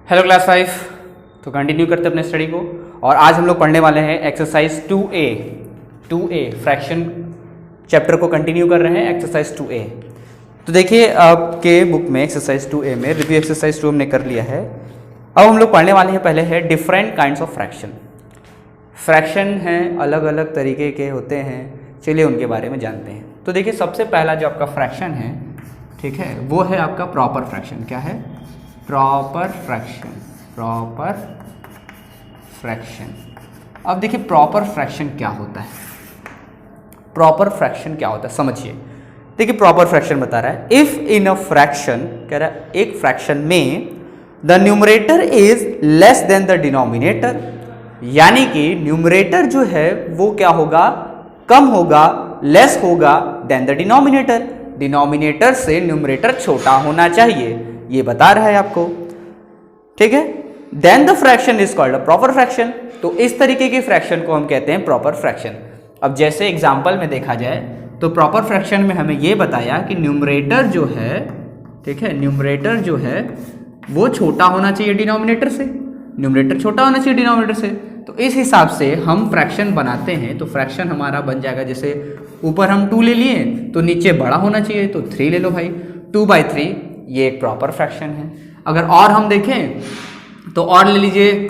Hello class 5। तो continue करते हैं अपने स्टडी को और आज हम लोग पढ़ने वाले हैं एक्सरसाइज 2A फ्रैक्शन चैप्टर को कंटिन्यू कर रहे हैं एक्सरसाइज 2A। तो देखिए आपके बुक में एक्सरसाइज 2A में रिव्यू एक्सरसाइज 2 हमने कर लिया है। अब हम लोग पढ़ने वाले हैं पहले है different kinds of fraction. Fraction हैं अलग अलग तरीके के होते हैं, चलिए उनके बारे में जानते हैं। तो देखिए सबसे पहला जो आपका फ्रैक्शन है, ठीक है, वो है आपका प्रॉपर फ्रैक्शन। क्या है? Proper fraction. Proper fraction. अब देखिए प्रॉपर फ्रैक्शन क्या होता है। प्रॉपर फ्रैक्शन क्या होता है समझिए। देखिए प्रॉपर फ्रैक्शन बता रहा है इफ इन अ फ्रैक्शन, कह रहा है एक फ्रैक्शन में the numerator is less than the denominator, यानी कि न्यूमरेटर जो है वो क्या होगा, कम होगा, लेस होगा देन द डिनोमिनेटर। डिनोमिनेटर से न्यूमरेटर छोटा होना चाहिए, ये बता रहा है आपको, ठीक है। Then the fraction is called a proper fraction. तो इस तरीके के फ्रैक्शन को हम कहते हैं प्रॉपर फ्रैक्शन। अब जैसे एग्जांपल में देखा जाए तो प्रॉपर फ्रैक्शन में हमें यह बताया कि न्यूमरेटर जो है, ठीक है, न्यूमरेटर जो है वो छोटा होना चाहिए डिनोमिनेटर से। न्यूमरेटर छोटा होना चाहिए डिनोमिनेटर से। तो इस हिसाब से हम फ्रैक्शन बनाते हैं। तो फ्रैक्शन हमारा बन जाएगा, जैसे ऊपर हम 2 ले लिए तो नीचे बड़ा होना चाहिए, तो 3 ले लो भाई, 2/3, ये एक प्रॉपर फ्रैक्शन है। अगर और हम देखें तो और ले लीजिए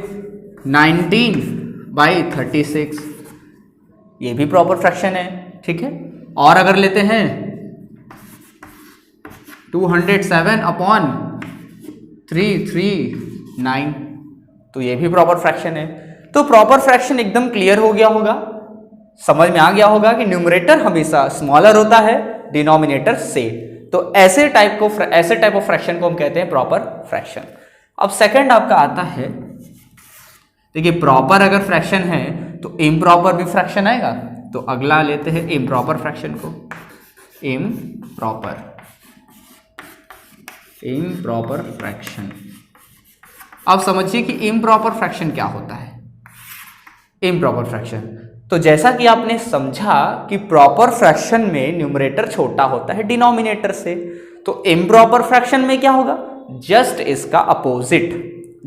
19/36, ये भी प्रॉपर फ्रैक्शन है, ठीक है। और अगर लेते हैं 207/339, तो ये भी प्रॉपर फ्रैक्शन है। तो प्रॉपर फ्रैक्शन एकदम क्लियर हो गया होगा, समझ में आ गया होगा कि न्यूमरेटर हमेशा स्मॉलर होता है डिनोमिनेटर से। तो ऐसे टाइप ऑफ फ्रैक्शन को हम कहते हैं प्रॉपर फ्रैक्शन। अब सेकंड आपका आता है, देखिए प्रॉपर अगर फ्रैक्शन है तो इम्प्रॉपर भी फ्रैक्शन आएगा। तो अगला लेते हैं इम्प्रॉपर फ्रैक्शन को। Improper fraction. अब समझिए कि इम्प्रॉपर फ्रैक्शन क्या होता है। इम्प्रॉपर फ्रैक्शन, तो जैसा कि आपने समझा कि प्रॉपर फ्रैक्शन में न्यूमरेटर छोटा होता है डिनोमिनेटर से, तो इम्प्रॉपर फ्रैक्शन में क्या होगा, जस्ट इसका अपोजिट,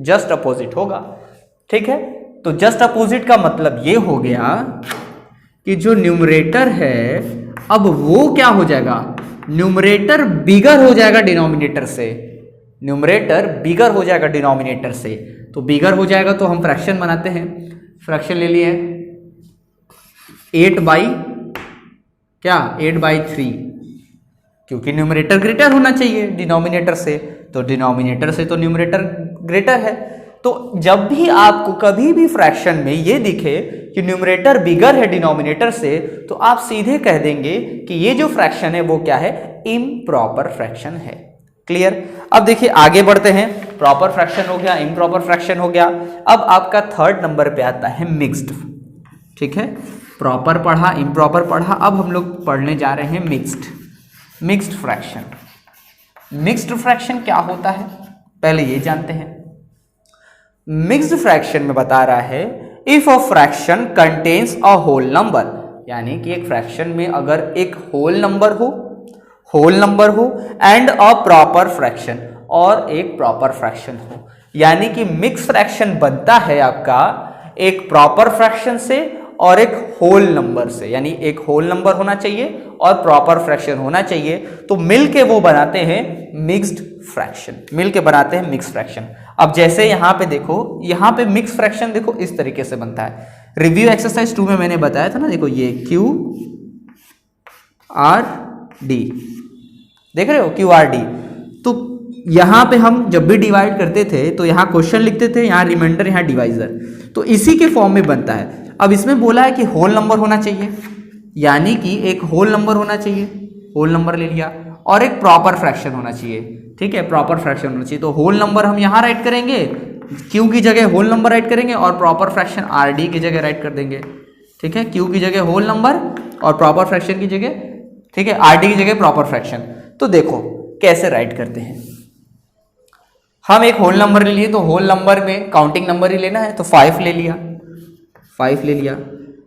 जस्ट अपोजिट होगा, ठीक है। तो जस्ट अपोजिट का मतलब ये हो गया कि जो न्यूमरेटर है अब वो क्या हो जाएगा, न्यूमरेटर बिगर हो जाएगा डिनोमिनेटर से। न्यूमरेटर बिगर हो जाएगा डिनोमिनेटर से, तो बिगर हो जाएगा तो हम फ्रैक्शन बनाते हैं। फ्रैक्शन ले लिए 8/3, क्योंकि न्यूमरेटर ग्रेटर होना चाहिए डिनोमिनेटर से, तो डिनोमिनेटर से तो न्यूमरेटर ग्रेटर है। तो जब भी आपको कभी भी फ्रैक्शन में ये दिखे कि न्यूमरेटर बिगर है डिनोमिनेटर से, तो आप सीधे कह देंगे कि ये जो फ्रैक्शन है वो क्या है, इम्प्रॉपर फ्रैक्शन है। क्लियर? अब देखिए आगे बढ़ते हैं। प्रॉपर फ्रैक्शन हो गया, इम्प्रॉपर फ्रैक्शन हो गया। अब आपका थर्ड नंबर पे आता है मिक्स्ड, ठीक है। प्रॉपर पढ़ा, इम्प्रॉपर पढ़ा, अब हम लोग पढ़ने जा रहे हैं मिक्स्ड फ्रैक्शन। मिक्स्ड फ्रैक्शन क्या होता है पहले ये जानते हैं। मिक्स्ड फ्रैक्शन में बता रहा है if a fraction contains a whole number, यानी कि एक फ्रैक्शन में अगर एक होल नंबर हो एंड अ प्रॉपर फ्रैक्शन, और एक प्रॉपर फ्रैक्शन हो, यानी कि मिक्स फ्रैक्शन बनता है आपका एक प्रॉपर फ्रैक्शन से और एक होल नंबर से, यानी एक होल नंबर होना चाहिए और प्रॉपर फ्रैक्शन होना चाहिए, तो मिलके वो बनाते हैं मिक्स्ड फ्रैक्शन, मिलके बनाते हैं मिक्स फ्रैक्शन। अब जैसे यहां पे देखो, यहां पे मिक्स फ्रैक्शन देखो इस तरीके से बनता है। रिव्यू एक्सरसाइज 2 में मैंने बताया था ना, देखो ये QRD, देख रहे हो QRD। तो यहां पे हम जब भी डिवाइड करते थे तो यहां क्वेश्चन लिखते थे, यहां रिमाइंडर, यहां डिवाइजर, तो इसी के फॉर्म में बनता है। अब इसमें बोला है कि होल नंबर होना चाहिए, यानी कि एक होल नंबर होना चाहिए, होल नंबर ले लिया, और एक प्रॉपर फ्रैक्शन होना चाहिए, ठीक है, प्रॉपर फ्रैक्शन होना चाहिए। तो होल नंबर हम यहां राइट करेंगे, क्यू की जगह होल नंबर राइट करेंगे, और प्रॉपर फ्रैक्शन आरडी की जगह राइट कर देंगे, ठीक है। क्यू की जगह होल नंबर और प्रॉपर फ्रैक्शन की जगह, ठीक है, आरडी की जगह प्रॉपर फ्रैक्शन। तो देखो कैसे राइट करते हैं। हम एक होल नंबर ले लिए, तो होल नंबर में काउंटिंग नंबर ही लेना है, तो 5 ले लिया, 5 ले लिया,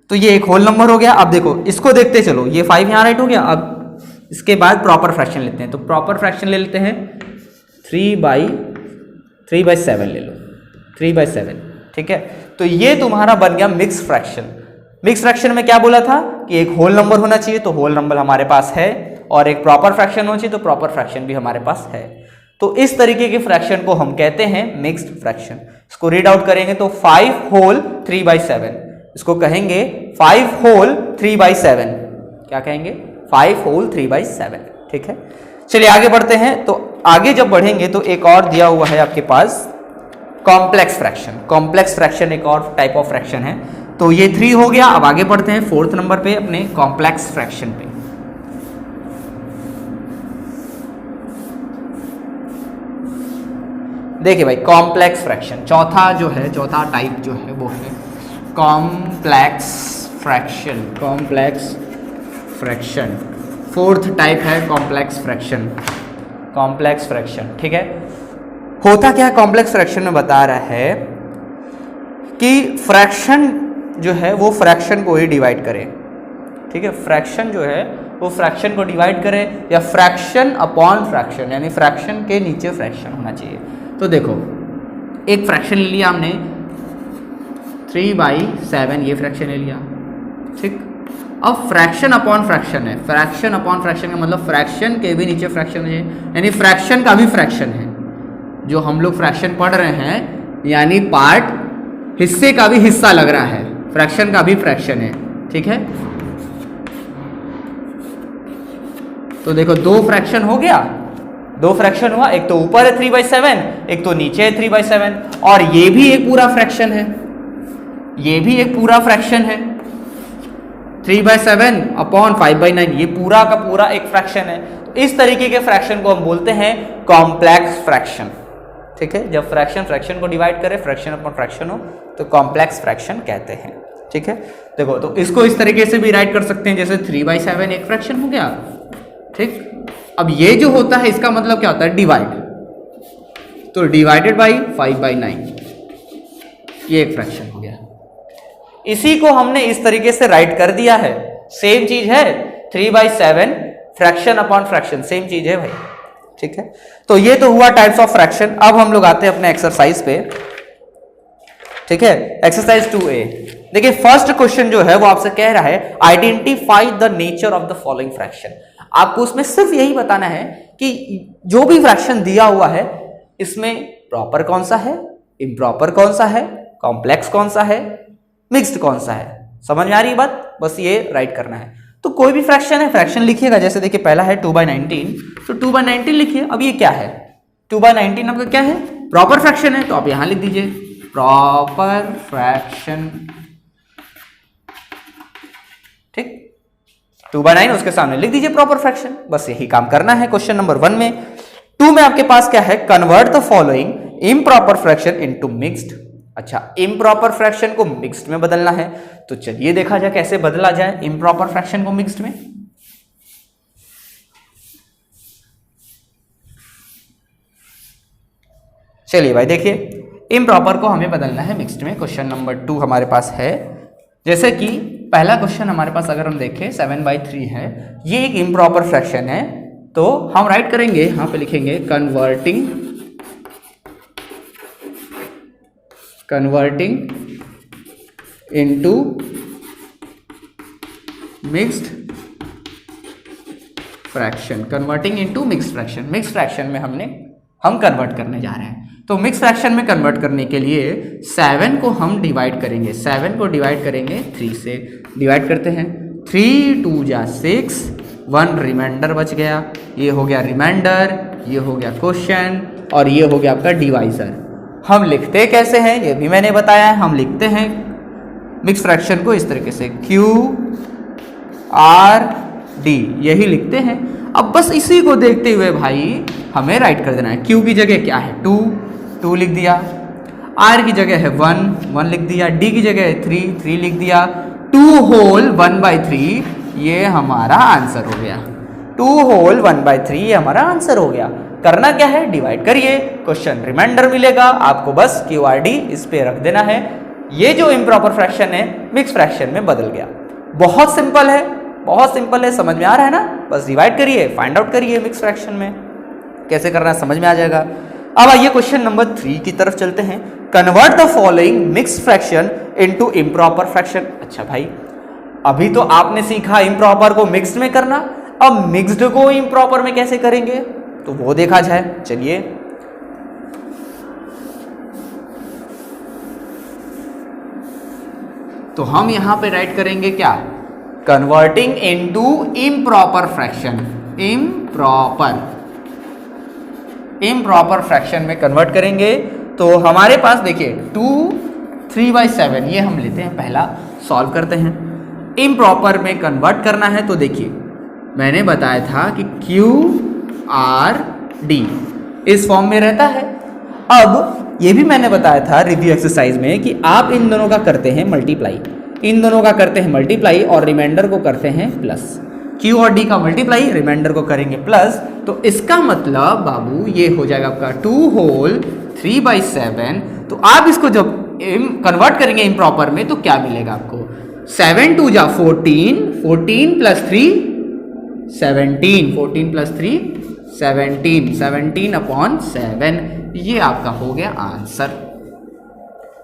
तो ये एक होल नंबर हो गया। अब देखो इसको देखते चलो, ये 5 यहां राइट हो गया। अब इसके बाद प्रॉपर फ्रैक्शन लेते हैं, तो प्रॉपर फ्रैक्शन ले लेते हैं 3/3 3/7 ले लो, 3/7, ठीक है। तो ये तुम्हारा बन गया मिक्स फ्रैक्शन। मिक्स फ्रैक्शन में क्या बोला था कि एक होल नंबर होना चाहिए, तो होल नंबर हमारे पास है, और एक प्रॉपर फ्रैक्शन होना चाहिए, तो प्रॉपर फ्रैक्शन भी हमारे पास है। तो इस तरीके के फ्रैक्शन को हम कहते हैं मिक्स्ड फ्रैक्शन। इसको रीड आउट करेंगे तो 5 होल 3/7, इसको कहेंगे 5 होल 3/7। क्या कहेंगे? 5 होल 3/7, ठीक है। चलिए आगे बढ़ते हैं। तो आगे जब बढ़ेंगे तो एक और दिया हुआ है आपके पास कॉम्प्लेक्स फ्रैक्शन। कॉम्प्लेक्स फ्रैक्शन एक और टाइप ऑफ फ्रैक्शन है। तो ये 3 हो गया। अब आगे बढ़ते हैं 4th नंबर पे अपने कॉम्प्लेक्स फ्रैक्शन पे। देखिए भाई, कॉम्प्लेक्स फ्रैक्शन चौथा जो है, चौथा टाइप जो है वो है complex fraction. Complex fraction 4th type है कॉम्प्लेक्स फ्रैक्शन। कॉम्प्लेक्स फ्रैक्शन, ठीक है। होता क्या है कॉम्प्लेक्स फ्रैक्शन में, बता रहा है कि फ्रैक्शन जो है वो फ्रैक्शन को ही डिवाइड करे, ठीक है। फ्रैक्शन जो है वो फ्रैक्शन को डिवाइड करे, या फ्रैक्शन अपॉन फ्रैक्शन, यानी फ्रैक्शन के नीचे फ्रैक्शन होना चाहिए। तो देखो, एक फ्रैक्शन ले लिया हमने 3/7, ये फ्रैक्शन ले लिया, ठीक। अब फ्रैक्शन अपॉन फ्रैक्शन है। फ्रैक्शन अपॉन फ्रैक्शन का मतलब फ्रैक्शन के भी नीचे फ्रैक्शन है, यानी फ्रैक्शन का भी फ्रैक्शन है। जो हम लोग फ्रैक्शन पढ़ रहे हैं, यानी पार्ट हिस्से का भी हिस्सा लग रहा है, फ्रैक्शन का भी फ्रैक्शन है, ठीक है। तो देखो, 2 फ्रैक्शन हो गया, 2 फ्रैक्शन हुआ। एक तो ऊपर है 3/7, एक तो नीचे है 3/7, और ये भी एक पूरा फ्रैक्शन है, ये भी एक पूरा फ्रैक्शन है। 3/7 अपॉन 5/9, ये पूरा का पूरा एक फ्रैक्शन है। तो इस तरीके के फ्रैक्शन को हम बोलते हैं कॉम्प्लेक्स फ्रैक्शन, ठीक है। जब फ्रैक्शन फ्रैक्शन को डिवाइड करे, फ्रैक्शन अपॉन फ्रैक्शन हो, तो कॉम्प्लेक्स फ्रैक्शन कहते हैं, ठीक है। देखो, तो इसको इस तरीके से भी राइट कर सकते हैं, जैसे 3/7 एक फ्रैक्शन हो गया, ठीक। अब ये जो होता है, इसका मतलब क्या होता है? डिवाइड। तो डिवाइडेड बाई 5/9, ये एक फ्रैक्शन हो गया। इसी को हमने इस तरीके से राइट कर दिया है। सेम चीज है, 3/7 फ्रैक्शन अपॉन फ्रैक्शन, सेम चीज है भाई, ठीक है। तो ये तो हुआ टाइप्स ऑफ फ्रैक्शन। अब हम लोग आते हैं अपने एक्सरसाइज पे, ठीक है। Exercise 2A। देखिए, फर्स्ट क्वेश्चन जो है वो आपसे कह रहा है identify the nature of the following fraction. आपको उसमें सिर्फ यही बताना है कि जो भी फ्रैक्शन दिया हुआ है, इसमें प्रॉपर कौन सा है, इम्प्रॉपर कौन सा है, कॉम्प्लेक्स कौन सा है, मिक्स्ड कौन सा है। समझ में आ रही है बात? बस ये राइट करना है। तो कोई भी फ्रैक्शन है, फ्रैक्शन लिखिएगा। जैसे देखिए, पहला है 2/19, तो 2/19 लिखिए। अब ये क्या है? 2/19 आपका क्या है? प्रॉपर फ्रैक्शन है, तो आप यहां लिख दीजिए प्रॉपर फ्रैक्शन, ठीक। 2/9 उसके सामने लिख दीजिए प्रॉपर फ्रैक्शन। बस यही काम करना है क्वेश्चन नंबर 1 में। 2 में आपके पास क्या है? Convert the following improper fraction into mixed. अच्छा, इम्प्रॉपर फ्रैक्शन को मिक्स्ड में बदलना है, तो चलिए देखा जाए कैसे बदला जाए इम्प्रॉपर फ्रैक्शन को मिक्स्ड में। चलिए भाई, देखिए, इम्प्रॉपर को हमें बदलना है मिक्स्ड में। क्वेश्चन नंबर 2 हमारे पास है, जैसे कि पहला क्वेश्चन हमारे पास अगर हम देखें 7/3 है, ये एक इम्प्रॉपर फ्रैक्शन है। तो हम राइट करेंगे, यहां पे लिखेंगे converting into mixed fraction. Converting into mixed fraction, mixed fraction में हम कन्वर्ट करने जा रहे हैं। तो मिक्स फ्रैक्शन में कन्वर्ट करने के लिए 7 को हम डिवाइड करेंगे, 7 को डिवाइड करेंगे 3 से। डिवाइड करते हैं, 3 2 जा 6, 1 रिमाइंडर बच गया, ये हो गया रिमाइंडर, ये हो गया क्वेश्चन, और ये हो गया आपका डिवाइजर। हम लिखते कैसे हैं ये भी मैंने बताया है। हम लिखते हैं मिक्स फ्रैक्शन को इस तरीके से, QRD, यही लिखते हैं। अब बस इसी को देखते हुए भाई हमें राइट कर देना है। Q की जगह क्या है? 2 लिख दिया, R की जगह है 1 लिख दिया, D की जगह है 3 लिख दिया। 2 होल 1/3 ये हमारा आंसर हो गया। 2 होल 1/3 ये हमारा आंसर हो गया। करना क्या है? डिवाइड करिए, क्वेश्चन रिमाइंडर मिलेगा आपको, बस QRD इस पे रख देना है। ये जो इम्प्रॉपर फ्रैक्शन है मिक्स फ्रैक्शन में बदल गया। बहुत सिंपल है, बहुत सिंपल है, समझ में आ रहा है ना? बस डिवाइड करिए, फाइंड आउट करिए मिक्स फ्रैक्शन में कैसे करना है, समझ में आ जाएगा। अब आइए क्वेश्चन नंबर 3 की तरफ चलते हैं। Convert the following mixed fraction into improper fraction. अच्छा भाई, अभी तो आपने सीखा इम्प्रॉपर को मिक्स्ड में करना, अब मिक्स्ड को इम्प्रॉपर में कैसे करेंगे तो वो देखा जाए। चलिए, तो हम यहां पे राइट करेंगे क्या, converting into improper fraction. Improper fraction में कन्वर्ट करेंगे तो हमारे पास देखिए 2 3/7 ये हम लेते हैं, पहला सॉल्व करते हैं। इम्प्रॉपर में कन्वर्ट करना है तो देखिए मैंने बताया था कि QRD इस फॉर्म में रहता है। अब ये भी मैंने बताया था रिव्यू एक्सरसाइज में कि आप इन दोनों का करते हैं मल्टीप्लाई, इन दोनों का करते हैं मल्टीप्लाई और रिमाइंडर को करते हैं प्लस। Q और D का मल्टीप्लाई, रिमाइंडर को करेंगे प्लस, तो इसका मतलब बाबू ये हो जाएगा आपका 2 होल 3/7। तो आप इसको जब कन्वर्ट करेंगे इम्प्रॉपर में तो क्या मिलेगा आपको, 7 2 जा 14, 14 प्लस 3 17, 14 प्लस 3 17, 17/7। ये आपका हो गया आंसर।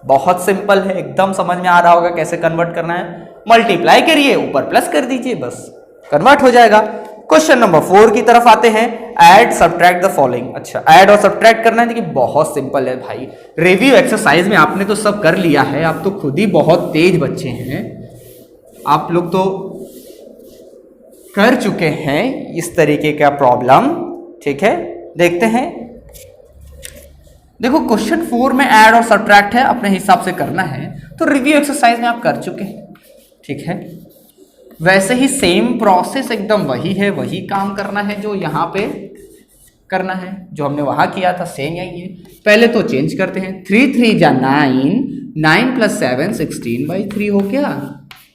बहुत सिंपल है, एकदम समझ में आ रहा होगा कैसे कन्वर्ट करना है। मल्टीप्लाई करिए, ऊपर प्लस कर दीजिए, बस कन्वर्ट हो जाएगा। क्वेश्चन नंबर 4 की तरफ आते हैं। Add subtract the following. अच्छा, ऐड और सब्ट्रैक्ट करना है, देखिए बहुत सिंपल है भाई। रिव्यू एक्सरसाइज में आपने तो सब कर लिया है, आप तो खुद ही बहुत तेज बच्चे हैं, आप लोग तो कर चुके हैं इस तरीके का प्रॉब्लम। ठीक है, देखते हैं। देखो क्वेश्चन 4 में ऐड और सब्ट्रैक्ट है, अपने हिसाब से करना है, तो रिव्यू एक्सरसाइज में आप कर चुके हैं। ठीक है, वैसे ही सेम प्रोसेस एकदम वही है, वही काम करना है जो यहाँ पे करना है, जो हमने वहां किया था सेम यही है। पहले तो चेंज करते हैं, 3 3 जा 9, 9 प्लस 7 16/3 हो गया,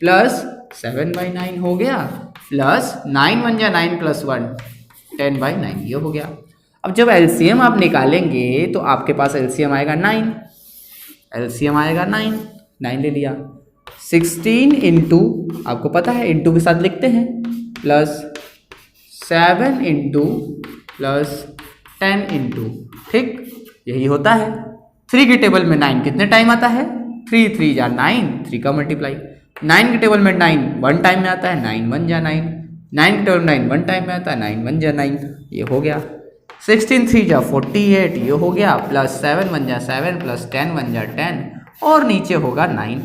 प्लस 7/9 हो गया, प्लस 9 1 जा 9 प्लस 1 10/9 ये हो गया। अब जब एलसीएम आप निकालेंगे तो आपके पास एलसीएम आएगा 9, एलसीएम आएगा 9, 9 ले लिया। 16 इंटू, आपको पता है इंटू के साथ लिखते हैं, प्लस 7 इंटू प्लस 10 इंटू, ठीक यही होता है। 3 के टेबल में 9 कितने टाइम आता है, 3 3 जा 9, 3 का मल्टीप्लाई। 9 के टेबल में 9 1 टाइम में आता है, 9 1 जा 9, 9 के टेबल में 9 1 टाइम में आता है, 9 1 जा 9, ये हो गया। 16 3 जा 48 ये हो गया, प्लस 7 1 जा 7 प्लस 10 1 जा 10 और नीचे होगा 9।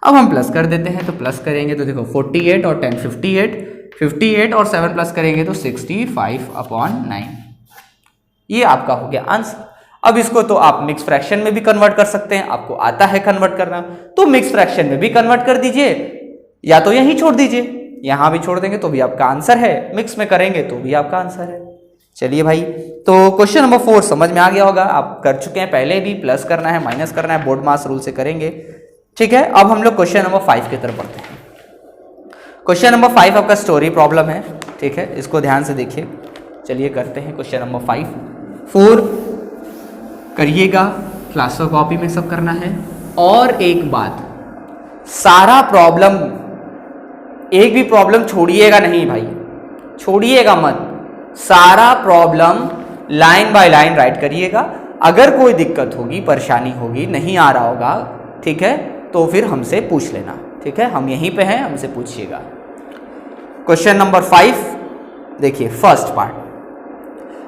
अब हम प्लस कर देते हैं, तो प्लस करेंगे तो देखो 48 और 10 58, 58 और 7 प्लस करेंगे तो 65/9। ये आपका हो गया आंसर। अब इसको तो आप मिक्स फ्रैक्शन में भी कन्वर्ट कर सकते हैं, आपको आता है कन्वर्ट करना, तो मिक्स फ्रैक्शन में भी कन्वर्ट कर दीजिए, या तो यहीं छोड़ दीजिए, यहां भी छोड़ देंगे तो भी आपका आंसर है, मिक्स में करेंगे तो भी आपका आंसर है। चलिए भाई, तो क्वेश्चन नंबर 4 समझ में आ गया होगा, आप कर चुके हैं पहले भी, प्लस करना है माइनस करना है, बोर्ड मास रूल से करेंगे। ठीक है, अब हम लोग क्वेश्चन नंबर 5 की तरफ बढ़ते हैं। क्वेश्चन नंबर 5 आपका स्टोरी प्रॉब्लम है। ठीक है, इसको ध्यान से देखिए। चलिए करते हैं क्वेश्चन नंबर 5। 4 करिएगा, क्लास कॉपी में सब करना है। और एक बात, सारा प्रॉब्लम, एक भी प्रॉब्लम छोड़िएगा नहीं भाई, छोड़िएगा मत, सारा problem line by line right करिएगा। अगर कोई दिक्कत होगी, परेशानी होगी, नहीं आ रहा होगा, ठीक है, तो फिर हमसे पूछ लेना। ठीक है, हम यहीं पे हैं, हमसे पूछिएगा। क्वेश्चन नंबर 5 देखिए, first part.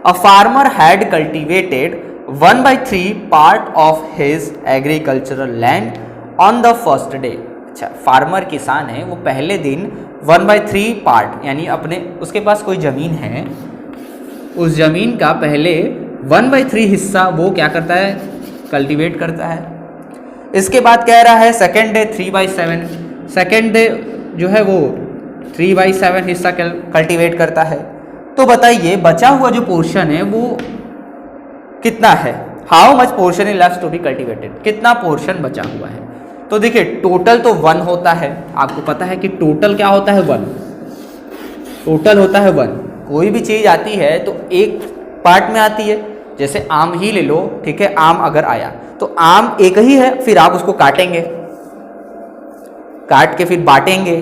A farmer had cultivated 1/3 part of his agricultural land on the first day. अच्छा, फार्मर किसान है, वो पहले दिन 1/3 पार्ट यानी अपने, उसके पास कोई ज़मीन है, उस ज़मीन का पहले 1/3 हिस्सा वो क्या करता है, कल्टीवेट करता है। इसके बाद कह रहा है सेकेंड डे 3/7, सेकेंड डे जो है वो 3/7 हिस्सा कल्टीवेट करता है। तो बताइए बचा हुआ जो पोर्शन है वो कितना है, how much portion is left to be cultivated, कितना पोर्शन बचा हुआ है। तो देखिए टोटल तो 1 होता है, आपको पता है कि टोटल क्या होता है 1, टोटल होता है 1। कोई भी चीज़ आती है तो एक पार्ट में आती है, जैसे आम ही ले लो, ठीक है, आम अगर आया तो आम एक ही है, फिर आप उसको काटेंगे, काट के फिर बांटेंगे,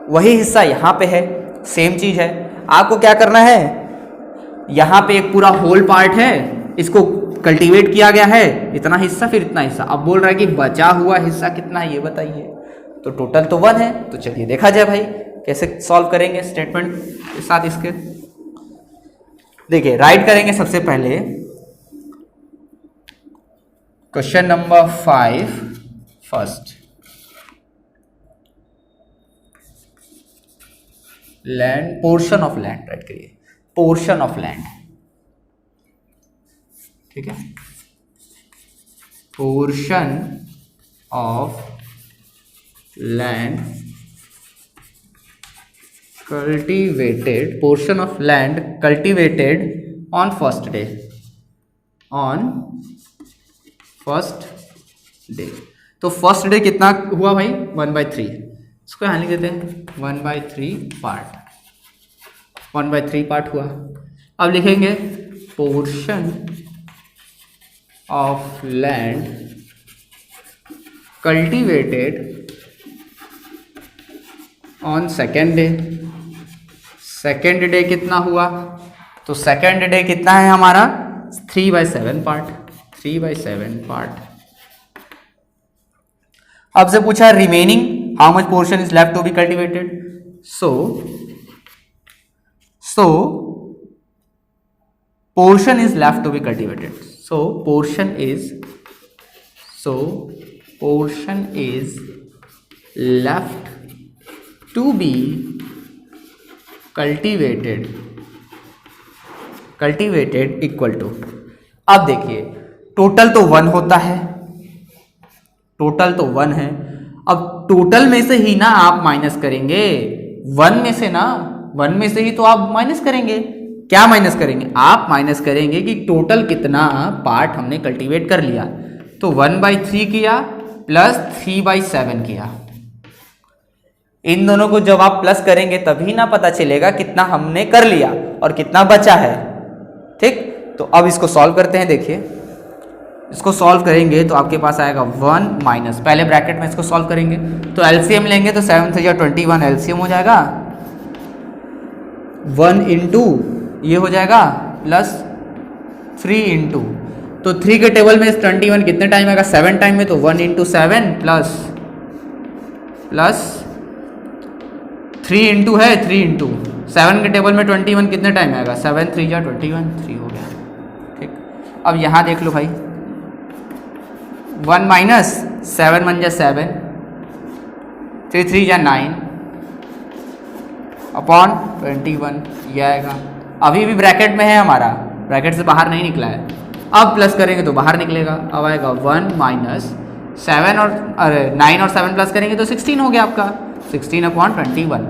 वही हिस्सा यहाँ पे है, सेम चीज़ है। आपको क्या करना है, यहाँ पे एक पूरा होल पार्ट है, इसको कल्टीवेट किया गया है इतना हिस्सा, फिर इतना हिस्सा। अब बोल रहा है कि बचा हुआ हिस्सा कितना है ये बताइए। तो टोटल तो 1 है। तो चलिए देखा जाए भाई कैसे सॉल्व करेंगे स्टेटमेंट के साथ इसके। देखिए राइट करेंगे सबसे पहले question number 5 first, land, portion of land right करिए, पोर्शन ऑफ लैंड, ठीक है, portion of land cultivated, portion of land cultivated on first day, on first day। तो फर्स्ट डे कितना हुआ भाई 1/3, इसको यहाँ लिख देते हैं 1/3 पार्ट, 1/3 पार्ट हुआ। अब लिखेंगे portion of land cultivated on second day. Second day कितना हुआ, तो सेकेंड डे कितना है हमारा 3/7 पार्ट, 3/7 पार्ट। अब से पूछा remaining how much portion is left to be cultivated. So portion is left to be cultivated, so portion is left to be cultivated equal to, अब देखिए टोटल तो 1 होता है, टोटल तो 1 है। अब टोटल में से ही ना आप माइनस करेंगे, 1 में से ना, 1 में से ही तो आप माइनस करेंगे। क्या माइनस करेंगे, आप माइनस करेंगे कि टोटल कितना पार्ट हमने कल्टीवेट कर लिया। तो 1/3 किया प्लस 3/7 किया, इन दोनों को जब आप प्लस करेंगे तभी ना पता चलेगा कितना हमने कर लिया और कितना बचा है। ठीक, तो अब इसको सॉल्व करते हैं। देखिए इसको सॉल्व करेंगे तो आपके पास आएगा 1 माइनस, पहले ब्रैकेट में इसको सॉल्व करेंगे तो एलसीएम लेंगे तो 7 3 21 एलसीएम हो जाएगा, 1 इंटू ये हो जाएगा प्लस 3 इंटू, तो 3 के टेबल में 21 कितने टाइम आएगा 7 टाइम में, तो 1 इंटू 7 प्लस 3 इंटू है 3 इंटू 7 के टेबल में 21 कितने टाइम आएगा 7 3 21, 3 हो गया। ठीक, अब यहाँ देख लो भाई 1 माइनस 7 1 7, 3 3 9 अपॉन 21 ये आएगा। अभी भी ब्रैकेट में है हमारा, ब्रैकेट से बाहर नहीं निकला है। अब प्लस करेंगे तो बाहर निकलेगा, अब आएगा 1 माइनस 7 और 9 और 7 प्लस करेंगे तो 16 हो गया आपका, 16 अपॉन 21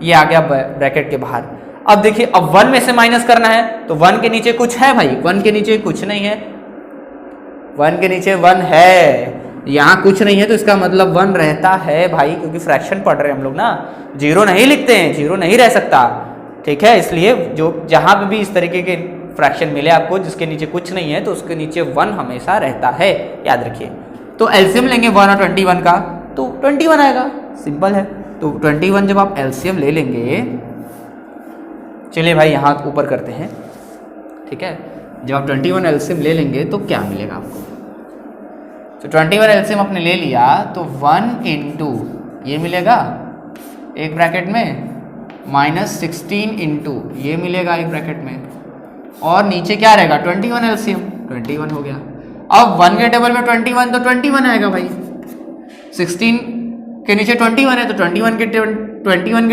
ये आ गया ब्रैकेट के बाहर। अब देखिए अब 1 में से माइनस करना है तो 1 के नीचे कुछ है भाई, 1 के नीचे कुछ नहीं है, 1 के नीचे 1 है, यहाँ कुछ नहीं है तो इसका मतलब 1 रहता है भाई, क्योंकि फ्रैक्शन पढ़ रहे हैं हम लोग ना, 0 नहीं लिखते हैं, 0 नहीं रह सकता। ठीक है, इसलिए जो जहाँ पे भी इस तरीके के फ्रैक्शन मिले आपको जिसके नीचे कुछ नहीं है तो उसके नीचे 1 हमेशा रहता है, याद रखिए। तो एलसीएम लेंगे 1 और 21 का तो 21 आएगा, सिंपल है। तो 21 जब आप एलसीएम ले लेंगे, चलिए भाई यहाँ ऊपर करते हैं। ठीक है, जब आप 21 एलसीएम ले लेंगे तो क्या मिलेगा आपको, तो 21 एलसीएम आपने ले लिया तो 1 इंटू ये मिलेगा एक ब्रैकेट में, माइनस 16 इंटू ये मिलेगा एक ब्रैकेट में, और नीचे क्या रहेगा 21 एलसीएम, 21 हो गया। अब 1 के टेबल में 21 तो 21 आएगा भाई, 16 के नीचे 21 है तो 21 के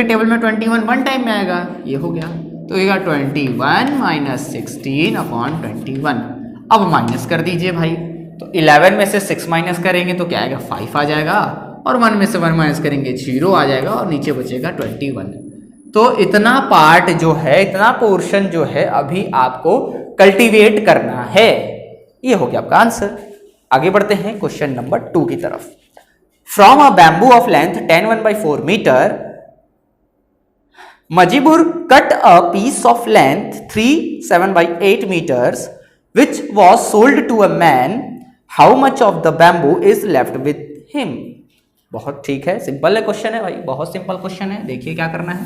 टेबल में 21 1 टाइम में आएगा, ये हो गया। तो ये 21 माइनस 16 अपॉन 21। अब माइनस कर दीजिए भाई, तो 11 में से 6 माइनस करेंगे तो क्या आएगा 5 आ जाएगा, और 1 में से 1 माइनस करेंगे 0 आ जाएगा, और नीचे बचेगा 21। तो इतना पार्ट जो है, इतना पोर्शन जो है अभी आपको कल्टीवेट करना है। ये हो गया आपका आंसर। आगे बढ़ते हैं क्वेश्चन नंबर 2 की तरफ। From a bamboo of length 10 1/4 metre, Majibur cut a piece of length 3 7/8 meters which was sold to a man. How much of the bamboo is left with him? बहुत ठीक है, simple है question है भाई, बहुत simple question है। देखिए क्या करना है,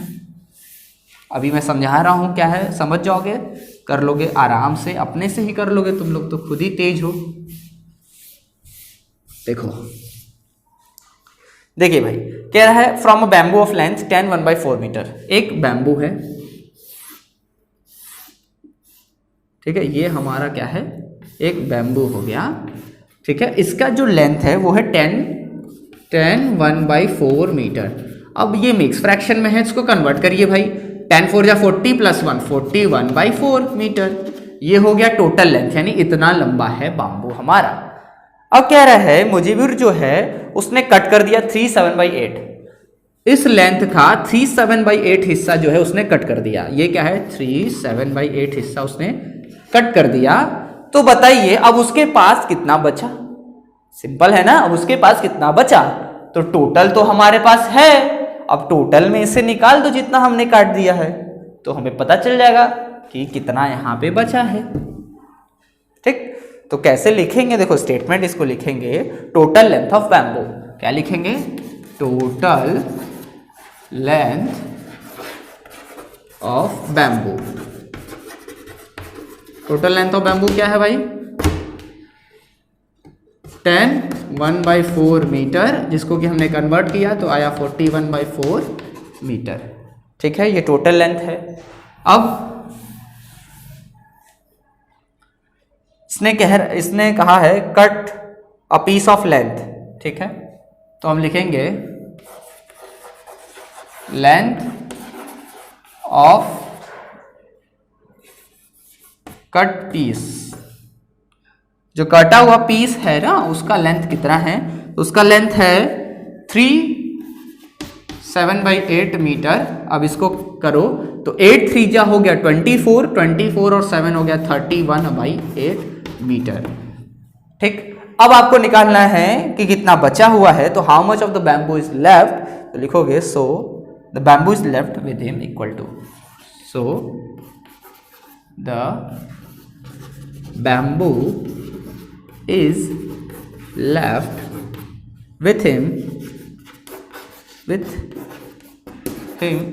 अभी मैं समझा रहा हूं क्या है, समझ जाओगे। कर लोगे आराम से, अपने से ही कर लोगे, तुम लोग तो खुद ही तेज हो। देखो देखिए भाई, कह रहा है from a bamboo of length 10 1/4 metre. एक बैम्बू है, ठीक है, ये हमारा क्या है, एक बैम्बू हो गया, ठीक है। इसका जो लेंथ है वो है 10 1/4 मीटर। अब ये मिक्स फ्रैक्शन में है, इसको कन्वर्ट करिए भाई, 10 4 जा 40 + 1 41/4 मीटर। ये हो गया टोटल लेंथ, यानी इतना लंबा है बाम्बू हमारा। अब कह रहा है मुजीबिर जो है उसने कट कर दिया 3/7/8। इस लेंथ का 3/7/8 हिस्सा जो है उसने कट कर दिया। ये क्या है, 3/7/8 हिस्सा उसने कट कर दिया। तो बताइए अब उसके पास कितना बचा। सिंपल है ना, अब उसके पास कितना बचा, तो टोटल तो हमारे पास है, अब टोटल में से निकाल दो जितना हमने काट दिया है, तो हमें पता चल जाएगा कि कितना यहां पे बचा है। ठीक, तो कैसे लिखेंगे, देखो स्टेटमेंट इसको लिखेंगे टोटल लेंथ ऑफ बैम्बू। क्या लिखेंगे, total length of bamboo. Total length of bamboo क्या है भाई, 10 1/4 मीटर, जिसको कि हमने कन्वर्ट किया तो आया 41/4 मीटर। ठीक है, ये टोटल लेंथ है। अब इसने कहा है cut a piece of length. ठीक है, तो हम लिखेंगे लेंथ ऑफ कट पीस। जो कटा हुआ पीस है ना उसका लेंथ कितना है, उसका लेंथ है 3/7/8 मीटर। अब इसको करो तो 8 3 जा हो गया 24 और 7 हो गया 31/8 मीटर। ठीक, अब आपको निकालना है कि कितना बचा हुआ है, तो how much of the bamboo is left, तो लिखोगे so the bamboo is left with him equal to, so the bamboo is left with him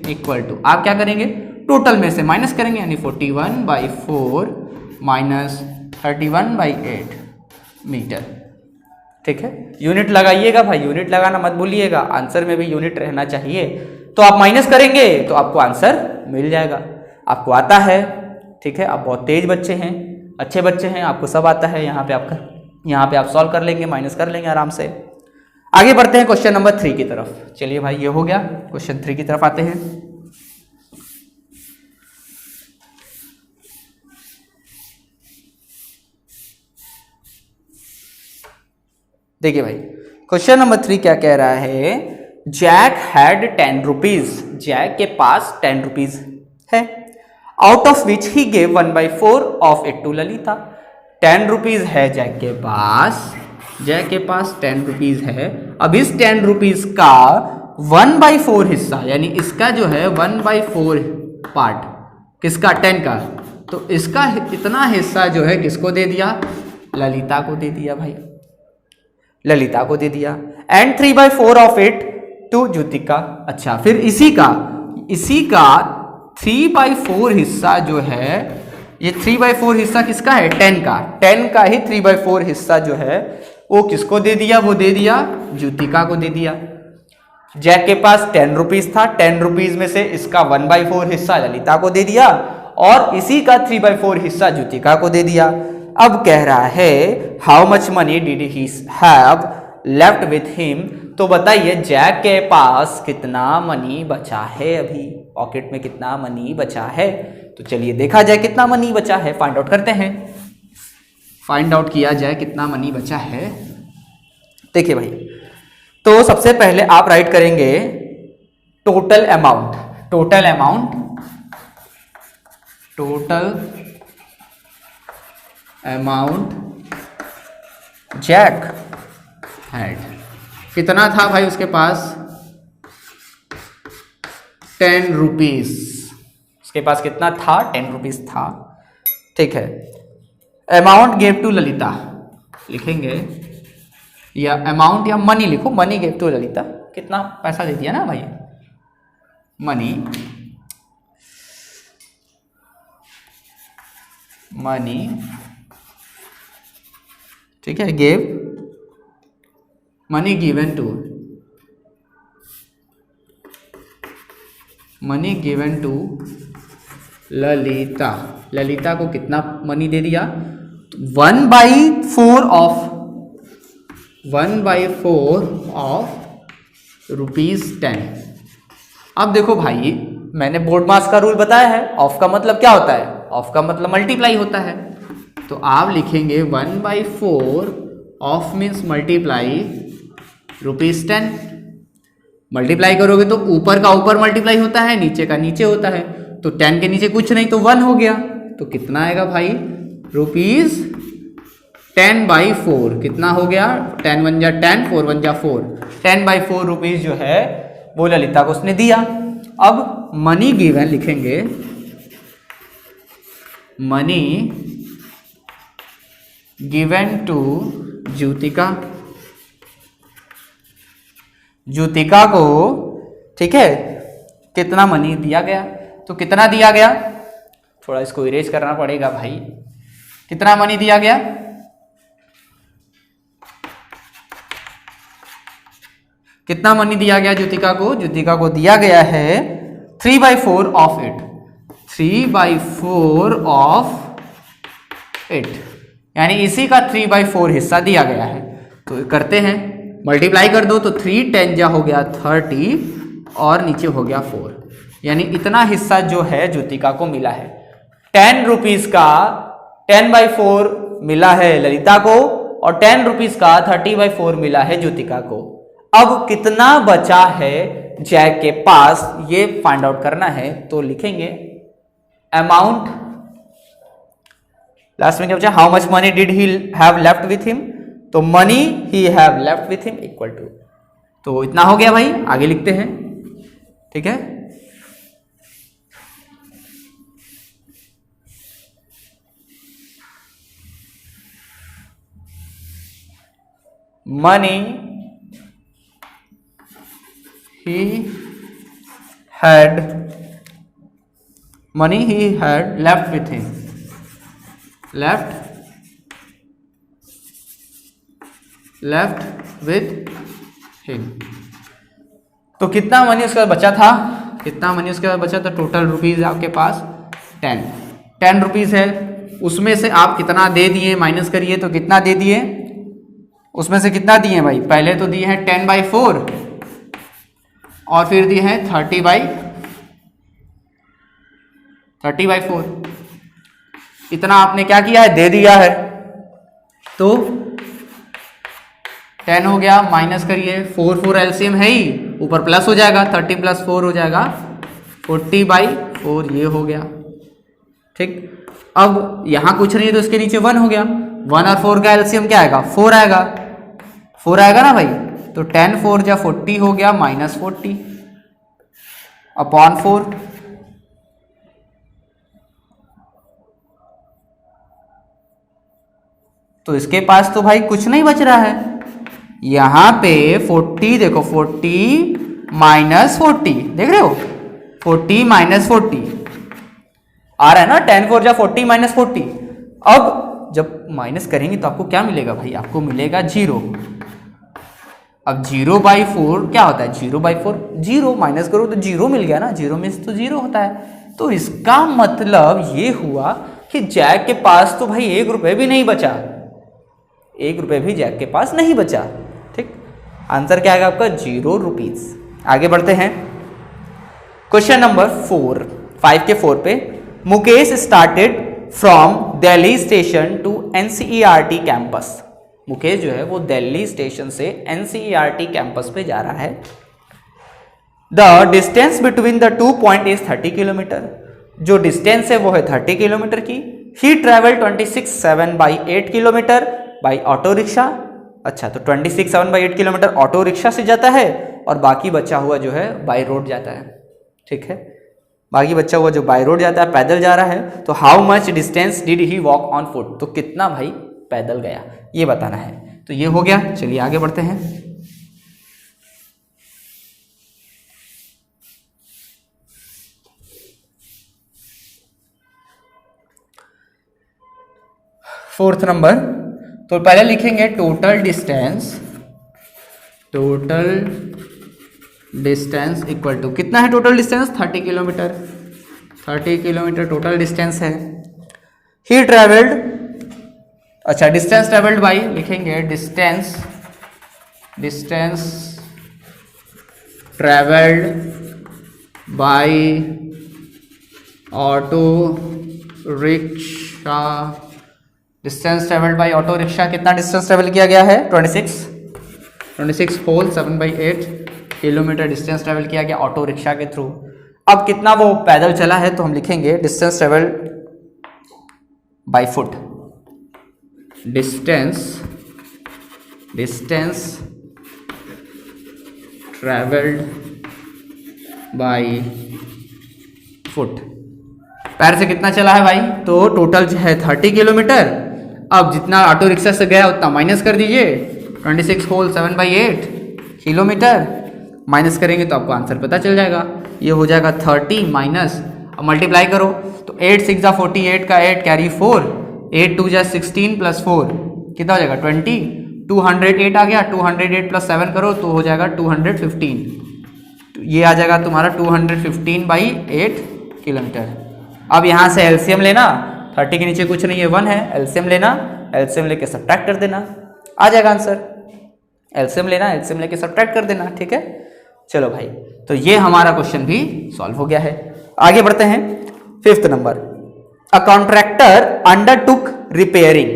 equal to, आप क्या करेंगे टोटल में से माइनस करेंगे, यानी 41/4 माइनस 31/8 मीटर। ठीक है, यूनिट लगाइएगा भाई, यूनिट लगाना मत भूलिएगा, आंसर में भी यूनिट रहना चाहिए। तो आप माइनस करेंगे तो आपको आंसर मिल जाएगा, आपको आता है। ठीक है, आप बहुत तेज बच्चे हैं, अच्छे बच्चे हैं, आपको सब आता है। यहाँ पे आप सॉल्व कर लेंगे, माइनस कर लेंगे आराम से। आगे बढ़ते हैं क्वेश्चन नंबर 3 की तरफ। चलिए भाई, ये हो गया, क्वेश्चन 3 की तरफ आते हैं। देखिए भाई, क्वेश्चन नंबर 3 क्या कह रहा है, जैक हैड 10 रुपीज। जैक के पास 10 रुपीज है, out of which he gave 1/4 of it to Lalita. 10 rupees है जैक के पास 10 रुपीज है। अब इस 10 रुपीज का 1/4 हिस्सा, यानी इसका जो है 1/4 पार्ट किसका, 10 का, तो इसका इतना हिस्सा जो है किसको दे दिया, ललिता को दे दिया भाई, ललिता को दे दिया। And 3/4 of it to Jyotika. अच्छा, फिर इसी का 3/4 हिस्सा जो है, ये 3/4 हिस्सा किसका है, 10 का। 10 का ही 3/4 हिस्सा जो है वो किसको दे दिया, वो दे दिया ज्योतिका को दे दिया। जैक के पास 10 रुपीज था, 10 रुपीज में से इसका 1/4 हिस्सा ललिता को दे दिया और इसी का 3/4 हिस्सा ज्योतिका को दे दिया। अब कह रहा है how much money did he have left with him. तो बताइए जैक के पास कितना मनी बचा है, अभी पॉकेट में कितना मनी बचा है। तो चलिए देखा जाए कितना मनी बचा है, फाइंड आउट करते हैं, फाइंड आउट किया जाए कितना मनी बचा है। देखिए भाई, तो सबसे पहले आप राइट करेंगे टोटल अमाउंट। जैक हैड, कितना था भाई उसके पास, 10 रुपीज। उसके पास कितना था, 10 रुपीज था। ठीक है, अमाउंट गेव टू ललिता लिखेंगे, या अमाउंट या मनी लिखो, मनी गेव टू ललिता, कितना पैसा दे दिया ना भाई, मनी मनी, ठीक है, gave money given to, money given to Lalita. Lalita को कितना मनी दे दिया? 1/4 ऑफ ₹10। अब देखो भाई, मैंने बोर्ड मास का रूल बताया है, ऑफ का मतलब क्या होता है? ऑफ का मतलब मल्टीप्लाई होता है। तो आप लिखेंगे 1/4 ऑफ मीन्स मल्टीप्लाई ₹10। मल्टीप्लाई करोगे तो ऊपर का ऊपर मल्टीप्लाई होता है, नीचे का नीचे होता है। तो 10 के नीचे कुछ नहीं तो 1 हो गया। तो कितना आएगा भाई? ₹10/4। कितना हो गया? 10 1 जा 10, 4 1 जा 4, 10/4 रुपीज जो है वो ललिता को उसने दिया। अब मनी गिवन लिखेंगे, money given to Jyotika. Jyotika को, ठीक है, कितना मनी दिया गया? तो कितना दिया गया? थोड़ा इसको इरेज करना पड़ेगा भाई। कितना मनी दिया गया? कितना मनी दिया गया ज्योतिका को? ज्योतिका को दिया गया है 3/4 ऑफ इट, 3/4 ऑफ इट, यानी इसी का 3/4 हिस्सा दिया गया है। तो करते हैं, मल्टीप्लाई कर दो तो 3 10 जा हो गया 30 और नीचे हो गया 4, यानी इतना हिस्सा जो है ज्योतिका को मिला है। 10 रुपीज का 10/4 मिला है ललिता को और 10 रुपीज का 30/4 मिला है ज्योतिका को। अब कितना बचा है जैक के पास, ये फाइंड आउट करना है। तो लिखेंगे अमाउंट, लास्ट में क्या बचा? How much money did he have left with him? तो money he have left with him equal to, तो इतना हो गया भाई। आगे लिखते हैं, ठीक है। Money he had left with him, तो कितना मनी उसके बाद बचा था? कितना मनी उसके बाद बचा था? टोटल रुपीज आपके पास 10 रुपीज है। उसमें से आप कितना दे दिए माइनस करिए, तो कितना दे दिए? उसमें से कितना दिए भाई? पहले तो दिए हैं 10/4 और फिर दिए हैं 30/4। इतना आपने क्या किया है? दे दिया है। तो 10 हो गया, माइनस करिए, 4 एलसीएम है ही, ऊपर प्लस हो जाएगा, 30 + 4 हो जाएगा 40/4, ये हो गया, ठीक। अब यहां कुछ नहीं है तो इसके नीचे 1 हो गया। 1 और 4 का एलसीएम क्या आएगा? 4 आएगा, 4 आएगा ना भाई। तो 10 4 जा 40 हो गया, -40 अपॉन 4। तो इसके पास तो भाई कुछ नहीं बच रहा है। यहां पे 40 देखो, 40 - 40 देख रहे हो, 40 - 40 आ रहा है ना, 10 4 जा 40 - 40। अब जब माइनस करेंगे तो आपको क्या मिलेगा भाई? आपको मिलेगा 0। अब 0/4 क्या होता है? 0/4 0, माइनस करो तो 0 मिल गया ना, 0 में तो 0 होता है। तो इसका मतलब ये हुआ कि जैक के पास तो भाई 1 रुपये भी नहीं बचा, 1 रुपये भी जैक के पास नहीं बचा, ठीक। आंसर क्या आएगा आपका? 0 रुपीज। आगे बढ़ते हैं, क्वेश्चन नंबर 5 के 4 पे। Mukesh started from Delhi station to NCERT campus. Mukesh जो है वो दिल्ली स्टेशन से NCERT कैंपस पे जा रहा है। The distance between the 2 point is 30 kilometre. जो डिस्टेंस है वो है 30 किलोमीटर की। He travel 26/7/8 kilometre by auto rickshaw. अच्छा, तो 26/7/8 किलोमीटर ऑटो रिक्शा से जाता है और बाकी बचा हुआ जो है बाई रोड जाता है, ठीक है। बाकी बचा हुआ जो बाई रोड जाता है, पैदल जा रहा है। तो how much distance did he walk on foot? तो कितना भाई पैदल गया, ये बताना है। तो ये हो गया। चलिए आगे बढ़ते हैं। फोर्थ नंबर, तो पहले लिखेंगे टोटल डिस्टेंस इक्वल टू, कितना है total distance? 30 kilometre. 30 kilometre total distance है। ही ट्रेवल्ड, अच्छा डिस्टेंस ट्रेवल्ड बाई, लिखेंगे distance travelled by auto rickshaw. Distance travelled by auto rickshaw, कितना डिस्टेंस ट्रेवल किया गया है? 26 होल 7/8 किलोमीटर डिस्टेंस ट्रेवल किया गया ऑटो रिक्शा के थ्रू। अब कितना वो पैदल चला है, तो हम लिखेंगे distance travel by foot. Distance travelled by foot, पैर से कितना चला है भाई? तो टोटल जो है 30 किलोमीटर। अब जितना ऑटो रिक्शा से गया उतना माइनस कर दीजिए, 26 होल 7/8 किलोमीटर माइनस करेंगे तो आपको आंसर पता चल जाएगा। ये हो जाएगा 30 माइनस, अब मल्टीप्लाई करो तो 8 6 जा 48 का 8 कैरी 4, 8 2 जा 16 प्लस 4 कितना हो जाएगा 20, 208 आ गया। 208 प्लस 7 करो तो हो जाएगा 215। ये आ जाएगा तुम्हारा 215/8 किलोमीटर। अब यहाँ से एलसीएम लेना, 30 के नीचे कुछ नहीं है 1 है, एलसीएम लेना, एलसीएम लेके सब्ट्रैक्ट कर देना, आ जाएगा आंसर। एलसीएम लेना, एलसीएम लेके सब्ट्रैक्ट कर देना, ठीक है। चलो भाई, तो ये हमारा क्वेश्चन भी सॉल्व हो गया है। आगे बढ़ते हैं। 5th number, a contractor undertook repairing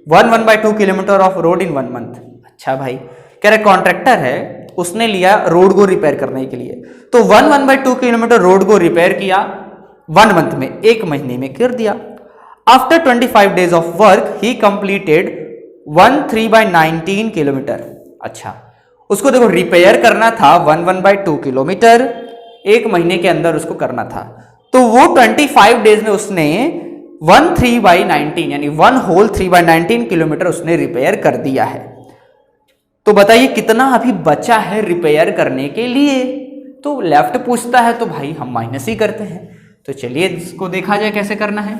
1/2 kilometre of road in 1 month. अच्छा भाई, कह रहे कॉन्ट्रैक्टर है, उसने लिया रोड को रिपेयर करने के लिए, तो 1/2 किलोमीटर रोड को रिपेयर किया 1 मंथ में, 1 महीने में कर दिया। After 25 days of work he completed 13/19 kilometre. अच्छा, उसको देखो रिपेयर करना था 1/2 किलोमीटर, 1 महीने के अंदर उसको करना था, तो वो 25 डेज में उसने 13/19 यानी 1 होल 3/19 किलोमीटर उसने रिपेयर कर दिया है। तो बताइए कितना अभी बचा है रिपेयर करने के लिए? तो लेफ्ट पूछता है तो भाई हम माइनस ही करते हैं। तो चलिए इसको देखा जाए कैसे करना है।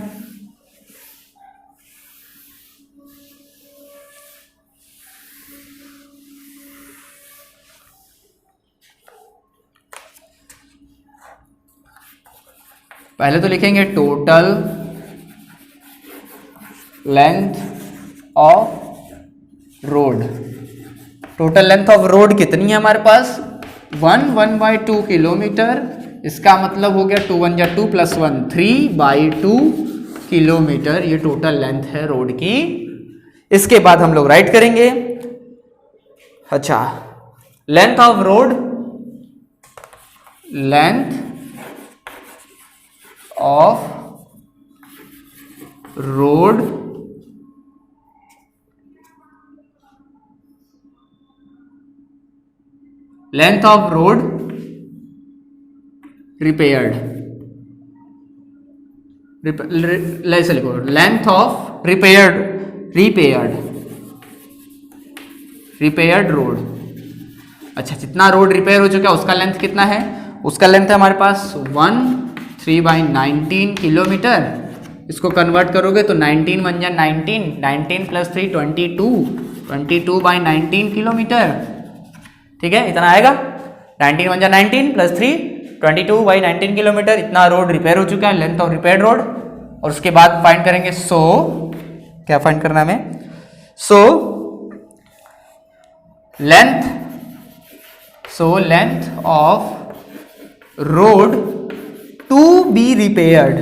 पहले तो लिखेंगे total length of road. Total length of road कितनी है हमारे पास? 1/2 किलोमीटर। इसका मतलब हो गया 2 1 जा 2 प्लस 1 3/2 किलोमीटर। ये टोटल लेंथ है रोड की। इसके बाद हम लोग राइट करेंगे, अच्छा length of road, length of road length of road repaired, ऐसे लिखो लेंथ ऑफ रिपेयर्ड रोड। अच्छा, जितना रोड रिपेयर हो चुका है उसका लेंथ कितना है? उसका लेंथ है हमारे पास 13/19 किलोमीटर। इसको कन्वर्ट करोगे तो 19 1 जा 19, 19 प्लस 3 22/19 किलोमीटर। ठीक है, इतना आएगा। 19 1 जा 19 प्लस 3 22/19 किलोमीटर। इतना रोड रिपेयर हो चुका है, लेंथ ऑफ रिपेयर रोड। और उसके बाद फाइंड करेंगे क्या फाइंड करना है हमें? Length of road to be repaired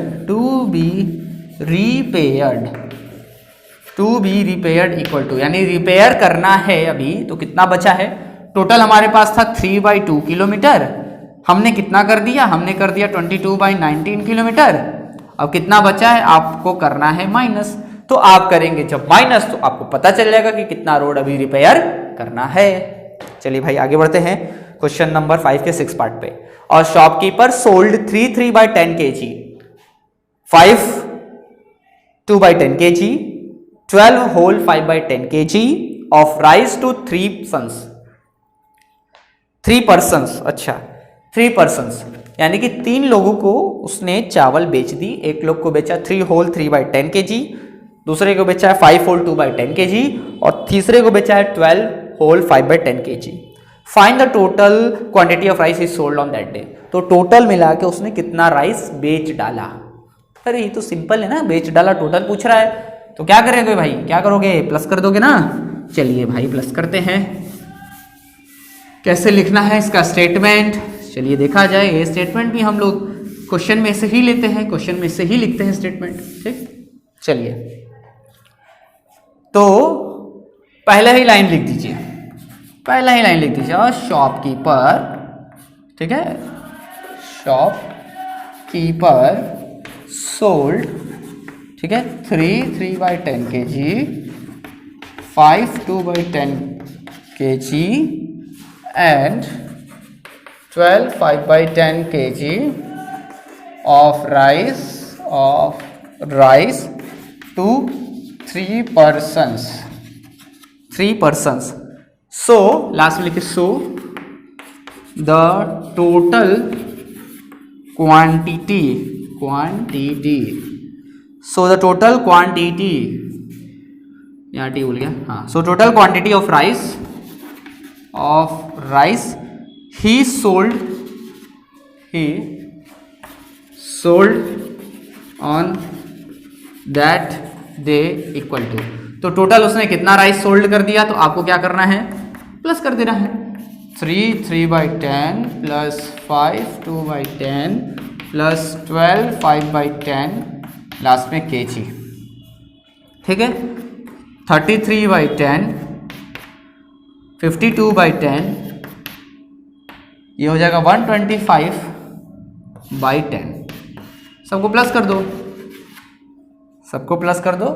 equal to, यानी रिपेयर करना है अभी तो कितना बचा है? टोटल हमारे पास था 3/2 किलोमीटर, हमने कितना कर दिया? हमने कर दिया 22/19 किलोमीटर। अब कितना बचा है आपको करना है माइनस। तो आप करेंगे जब माइनस तो आपको पता चल जाएगा कि कितना रोड अभी रिपेयर करना है। चलिए भाई आगे बढ़ते हैं क्वेश्चन नंबर 5 के 6 पार्ट पे। और shopkeeper sold 3/10 kg, 5 2/10 kg, 12 whole 5/10 kg of rice to 3 persons. अच्छा 3 पर्सन्स यानी कि 3 लोगों को उसने चावल बेच दी। एक लोग को बेचा 3 होल 3/10 kg, दूसरे को बेचा है 5 होल 2/10 kg और तीसरे को बेचा है 12 whole 5/10 kg। Find the total quantity of rice is sold on that day. तो टोटल मिला के उसने कितना राइस बेच डाला। अरे ये तो सिंपल है ना, बेच डाला टोटल पूछ रहा है, तो क्या करेंगे भाई, क्या करोगे, प्लस कर दोगे ना। चलिए भाई प्लस करते हैं। कैसे लिखना है इसका स्टेटमेंट, चलिए देखा जाए। ये स्टेटमेंट भी हम लोग क्वेश्चन में से ही लेते हैं, क्वेश्चन में से ही लिखते हैं स्टेटमेंट। ठीक, चलिए तो पहला ही लाइन लिख दीजिए, पहला ही लाइन लिख दीजिए। और शॉपकीपर, ठीक है, शॉपकीपर सोल्ड, ठीक है, 3/10 kg, 5 2/10 kg and 12 5/10 kg of rice to 3 persons. So last में लिखिए, so the total quantity, so the total quantity, यहाँ टी भूल गया, हाँ, so total quantity of rice he sold on that day equal to, तो total उसने कितना rice sold कर दिया, तो आपको क्या करना है, प्लस कर देना है। 3/10 प्लस 5 2/10 प्लस 12 5/10 लास्ट में kg, ठीक है। 33/10 52/10 ये हो जाएगा 125/10। सबको प्लस कर दो, सबको प्लस कर दो,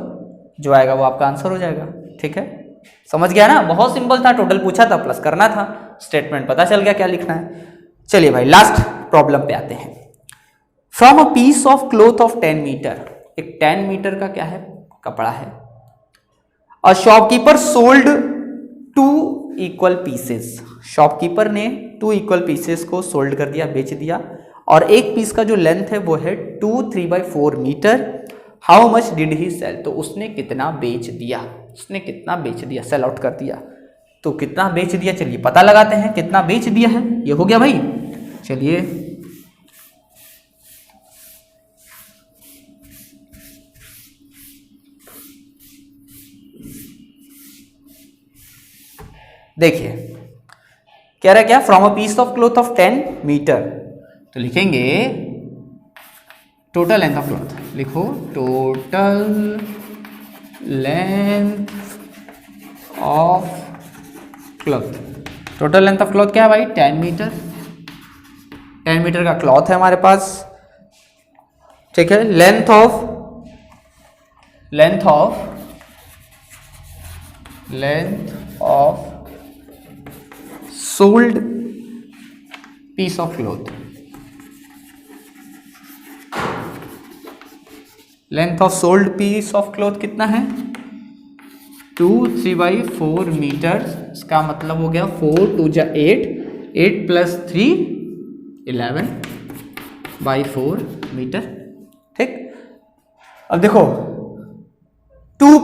जो आएगा वो आपका आंसर हो जाएगा। ठीक है, समझ गया ना, बहुत सिंपल था, टोटल पूछा था, प्लस करना था, स्टेटमेंट पता चल गया क्या लिखना है। चलिए भाई लास्ट प्रॉब्लम पे आते हैं। From a piece of cloth of 10 metre, एक 10 मीटर का क्या है, कपड़ा है। A shopkeeper sold 2 equal pieces, shopkeeper ने 2 इक्वल पीसेस को सोल्ड कर दिया, बेच दिया, और एक पीस का जो लेंथ है वो है 2 3/4 metre. How much did he sell, तो उसने कितना बेच दिया, उसने कितना बेच दिया, सेल आउट कर दिया, तो कितना बेच दिया, चलिए पता लगाते हैं कितना बेच दिया है। ये हो गया भाई, चलिए देखिए कह रहा है क्या, from a piece of cloth of 10 metre, तो लिखेंगे टोटल लेंथ ऑफ क्लॉथ, लिखो total length of cloth. Total length of cloth क्या है भाई, 10 मीटर, 10 मीटर का क्लॉथ है हमारे पास। ठीक है, length of sold piece of cloth, length of sold piece of cloth कितना है, 2 3/4 मीटर। इसका मतलब हो गया 4 2 8, 8 प्लस 3 11/4 मीटर। ठीक, अब देखो 2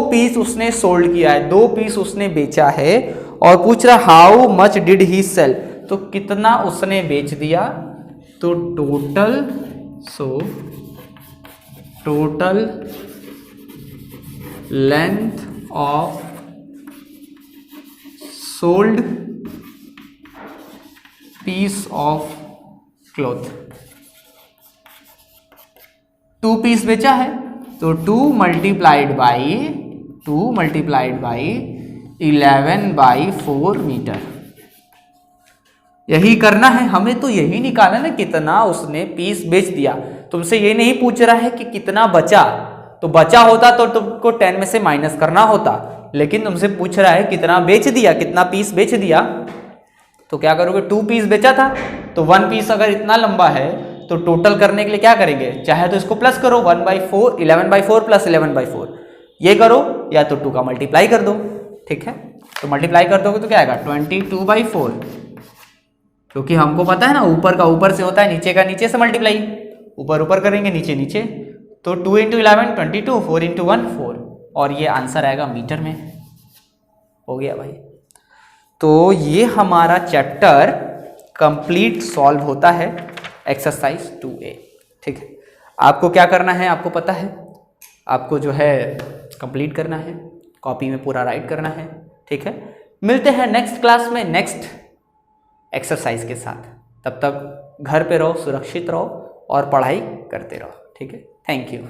पीस उसने सोल्ड किया है, 2 पीस उसने बेचा है, और पूछ रहा how much did he sell, तो कितना उसने बेच दिया, तो total length of sold piece of cloth, 2 piece बेचा है, तो 2 मल्टीप्लाइड बाई 11/4 मीटर। यही करना है हमें, तो यही निकालना ना कितना उसने पीस बेच दिया। तुमसे ये नहीं पूछ रहा है कि कितना बचा, तो बचा होता तो तुमको 10 में से माइनस करना होता, लेकिन तुमसे पूछ रहा है कितना बेच दिया, कितना पीस बेच दिया, तो क्या करोगे, 2 पीस बेचा था, तो 1 पीस अगर इतना लंबा है तो टोटल करने के लिए क्या करेंगे, चाहे तो इसको प्लस करो, 1/4 11/4 प्लस 11/4 ये करो, या तो 2 का मल्टीप्लाई कर दो। ठीक है, तो मल्टीप्लाई कर दोगे तो क्या आएगा 22/4, क्योंकि हमको पता है ना ऊपर का ऊपर से होता है, नीचे का नीचे से मल्टीप्लाई, ऊपर ऊपर करेंगे नीचे नीचे, तो 2 इंटू 11 22, 4 इंटू 1 4, और ये आंसर आएगा मीटर में। हो गया भाई। तो ये हमारा चैप्टर कंप्लीट सॉल्व होता है एक्सरसाइज 2A। ठीक है, आपको क्या करना है आपको पता है, आपको जो है कंप्लीट करना है, कॉपी में पूरा राइट करना है। ठीक है, मिलते हैं नेक्स्ट क्लास में नेक्स्ट एक्सरसाइज के साथ। तब तक घर पे रहो, सुरक्षित रहो और पढ़ाई करते रहो। ठीक है, थैंक यू।